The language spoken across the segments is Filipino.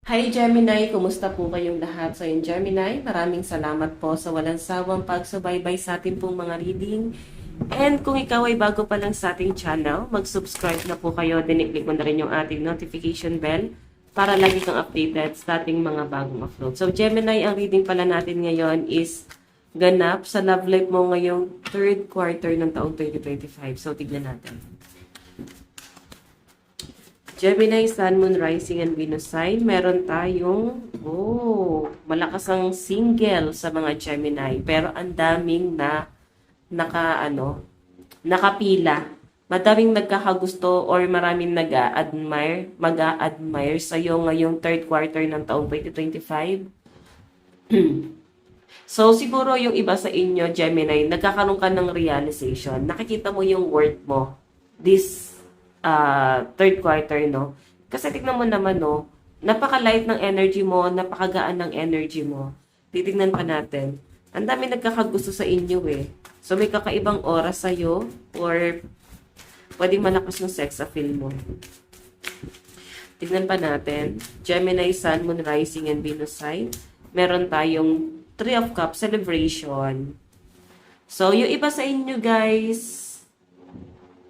Hi Gemini! Kumusta po kayong lahat? So yung Gemini, maraming salamat po sa walang sawang pagsubaybay sa ating pong mga reading. And kung ikaw ay bago pa lang sa ating channel, mag-subscribe na po kayo. Then i-click mo na rin yung ating notification bell para lagi kang updated sa ating mga bagong upload. So Gemini, ang reading pala natin ngayon is ganap sa love life mo ngayong third quarter ng taong 2025. So tignan natin. Gemini, Sun, Moon, Rising, and Venus sign. Meron tayong, malakas ang single sa mga Gemini. Pero ang daming nakapila. Madaming nagkakagusto or maraming mag-a-admire sa'yo ngayong third quarter ng taong 2025. So, siguro yung iba sa inyo, Gemini, nagkakaroon ka ng realization. Nakikita mo yung worth mo this third quarter, no? Kasi tignan mo naman, no? Napaka-light ng energy mo, napakagaan ng energy mo. Titignan pa natin. Ang dami nagkakagusto sa inyo, eh. So, may kakaibang oras sa'yo or pwedeng malakas ng sex appeal mo. Tignan pa natin. Gemini, Sun, Moon, Rising, and Venus sign. Meron tayong Three of Cups celebration. So, yung iba sa inyo, guys,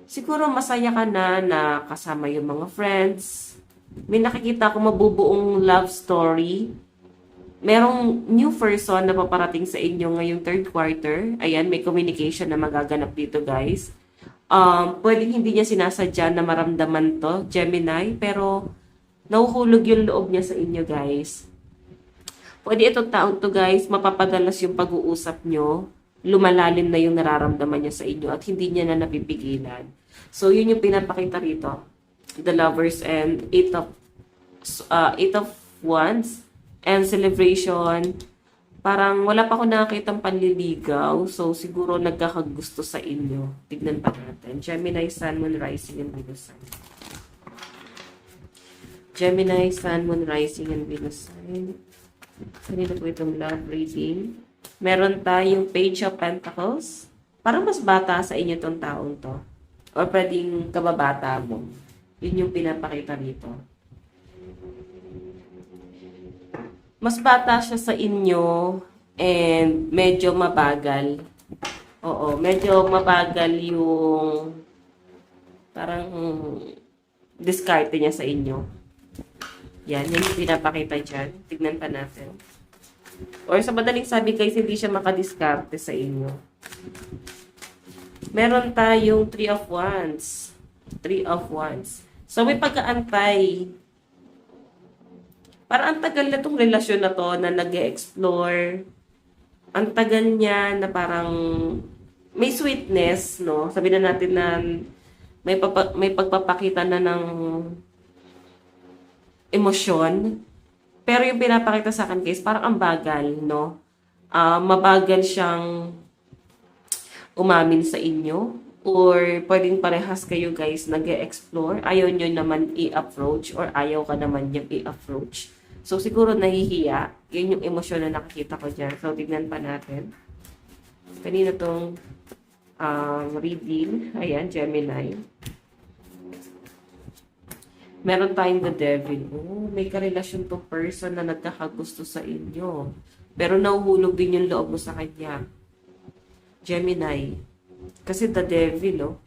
siguro masaya ka na kasama yung mga friends. May nakikita ko mabubuong love story. Merong new person na paparating sa inyo ngayong third quarter. Ayan, may communication na magaganap dito, guys. Pwedeng hindi niya sinasadya na maramdaman to, Gemini, pero nahuhulog yung loob niya sa inyo, guys. Pwede itong taon to, guys, mapapadalas yung pag-uusap nyo. Lumalalim na yung nararamdaman niya sa inyo at hindi niya na napipigilan. So, yun yung pinapakita rito. The Lovers and Eight of Wands and celebration. Parang wala pa ako nakakitang panliligaw. So, siguro nagkakagusto sa inyo. Tignan pa natin. Gemini, Sun, Moon, Rising, and Venus sign. Gemini, Sun, Moon, Rising, and Venus sign. Kanina po itong love reading. Meron tayong Page of Pentacles. Parang mas bata sa inyo tong taong to. O pwedeng kababata mo. Yun yung pinapakita rito. Mas bata siya sa inyo and medyo mabagal. Oo, medyo mabagal yung parang diskarte niya sa inyo. Yan, yun yung pinapakita dyan. Tignan pa natin. Or sa madaling sabi, guys, hindi siya makadiskarte sa inyo. Meron tayong Three of Wands. Three of Wands. So, may pagkaantay. Parang ang tagal na itong relasyon na to na nag-e-explore. Ang tagal niya na parang may sweetness, no? Sabi na natin na may pagpapakita na ng emosyon. Pero yung pinapakita sa akin, guys, parang ang bagal, no? Mabagal siyang umamin sa inyo. Or pwedeng parehas kayo, guys, nag-e-explore. Ayaw nyo naman i-approach or ayaw ka naman yung i-approach. So, siguro nahihiya. Yun yung emosyon na nakikita ko dyan. So, tignan pa natin. Kanina tong reading. Ayan, Gemini. Meron tayong the devil. Oh, may karelasyon to person na nagkakagusto sa inyo. Pero nahuhulog din yung loob mo sa kanya. Gemini. Kasi the devil, oh.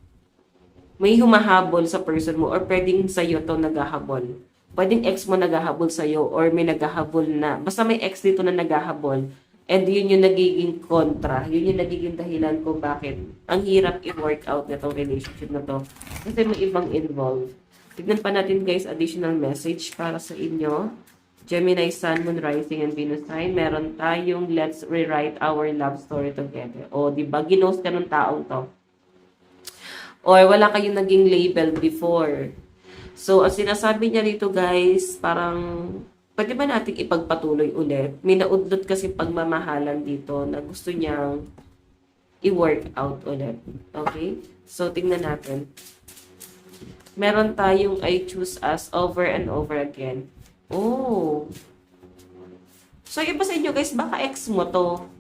May humahabol sa person mo or pwedeng sa'yo to naghahabol. Pwedeng ex mo naghahabol sa'yo or may naghahabol na. Basta may ex dito na naghahabol. And yun yung nagiging kontra. Yun yung nagiging dahilan kung bakit ang hirap i-work out na tong relationship na to. Kasi may ibang involved. Tignan pa natin, guys, additional message para sa inyo. Gemini, Sun, Moon, Rising, and Venus sign. Meron tayong let's rewrite our love story together. O, diba? Ginost ka ng taong to. Or wala kayong naging label before. So, ang sinasabi niya rito, guys, parang pwede ba nating ipagpatuloy ulit? May naudlot kasi pagmamahalan dito na gusto niyang i-work out ulit. Okay? So, tingnan natin. Meron tayong I choose us over and over again. Oh. So, iba sa inyo, guys, baka ex mo to.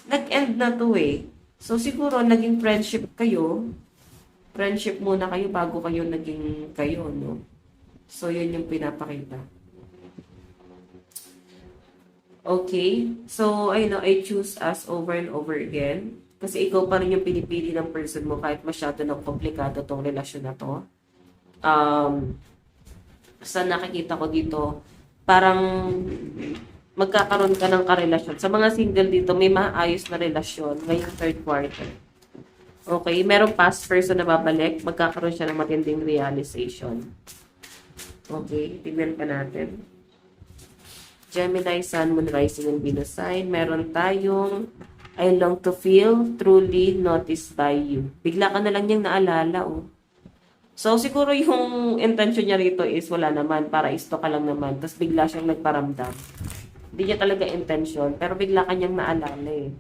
Nag-end na to, eh. So, siguro, naging friendship kayo. Friendship muna kayo bago kayo naging kayo, no? So, yun yung pinapakita. Okay? So, I choose us over and over again. Kasi ikaw pa rin yung pinipili ng person mo kahit masyado ng komplikado tong relasyon na to. Sa nakikita ko dito, parang magkakaroon ka ng karelasyon. Sa mga single dito, may maayos na relasyon ngayong third quarter. Okay? Merong past person na babalik, magkakaroon siya ng matinding realization. Okay? Tignan pa natin. Gemini, Sun, Moon, Rising, and Venus sign. Meron tayong I long to feel truly noticed by you. Bigla ka na lang niyang naalala, oh. So, siguro yung intention niya rito is wala naman, para isto ka lang naman. Tapos bigla siyang nagparamdam. Hindi niya talaga intention, pero bigla ka niyang naalala, eh.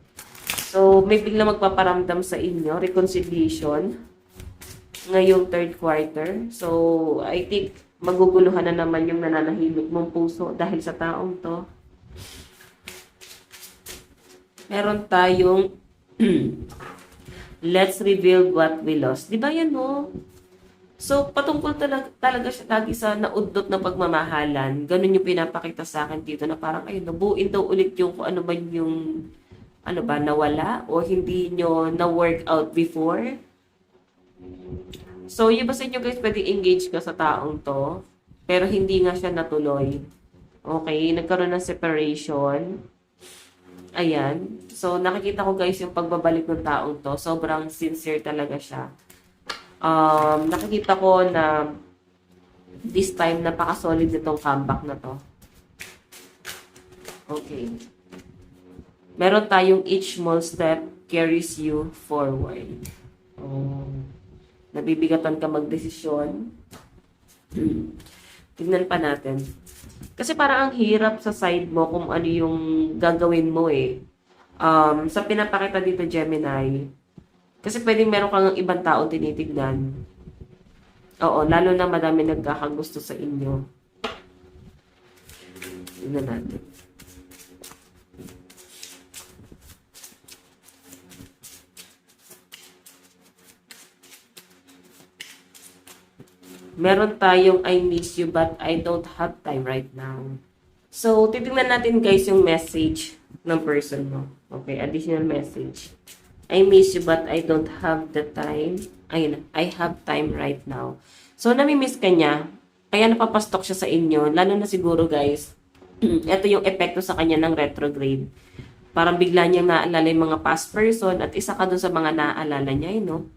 So, may bigla magpaparamdam sa inyo, reconciliation, ngayong third quarter. So, I think maguguluhan na naman yung nananahimik mong puso dahil sa taong to. Meron tayong let's reveal what we lost. Di ba yan, no? So, patungkol talaga siya lagi sa naudot na pagmamahalan. Ganun yung pinapakita sa akin dito na parang, ayun, nabuuin daw ulit yung kung ano man yung, nawala o hindi nyo na-work out before. So, yung ba sa inyo guys, pwede engage ka sa taong to, pero hindi nga siya natuloy. Okay, nagkaroon ng separation. Ayan. So, nakikita ko guys yung pagbabalik ng taong to. Sobrang sincere talaga siya. Nakikita ko na this time, napaka-solid itong comeback na to. Okay. Meron tayong each small step carries you forward. Nabibigatan ka magdesisyon. Tignan pa natin. Kasi parang ang hirap sa side mo kung ano yung gagawin mo eh. Sa pinapakita dito, Gemini, kasi pwedeng meron kang ibang tao tinitignan. Oo, lalo na madami nagkakagusto sa inyo. Tignan natin. Meron tayong I miss you but I don't have time right now. So, titingnan natin guys yung message ng person mo. Okay, additional message. I miss you but I don't have the time. Ayun, I have time right now. So, namimiss ka niya. Kaya napapastok siya sa inyo. Lalo na siguro guys, ito yung epekto sa kanya ng retrograde. Parang bigla niyang naaalala yung mga past person at isa ka dun sa mga naaalala niya, no?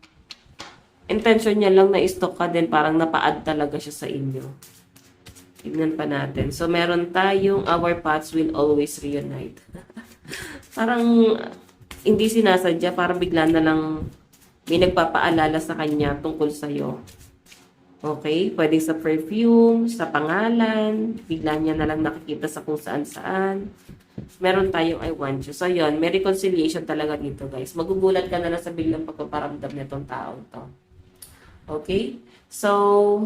Intention niya lang na i-stalk ka din, parang napa-add talaga siya sa inyo. Tignan pa natin. So, meron tayong our paths will always reunite. Parang hindi sinasadya, parang bigla na lang may nagpapaalala sa kanya tungkol sa'yo. Okay? Pwede sa perfume, sa pangalan, bigla niya na lang nakikita sa kung saan-saan. Meron tayong I want you. So, yun, may reconciliation talaga dito, guys. Magugulat ka na lang sa biglang pagpaparamdam nitong taong to. Okay? So,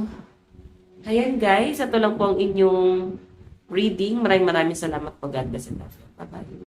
ayan guys. Ito lang po ang inyong reading. Maraming salamat po. God bless and love you. Bye-bye.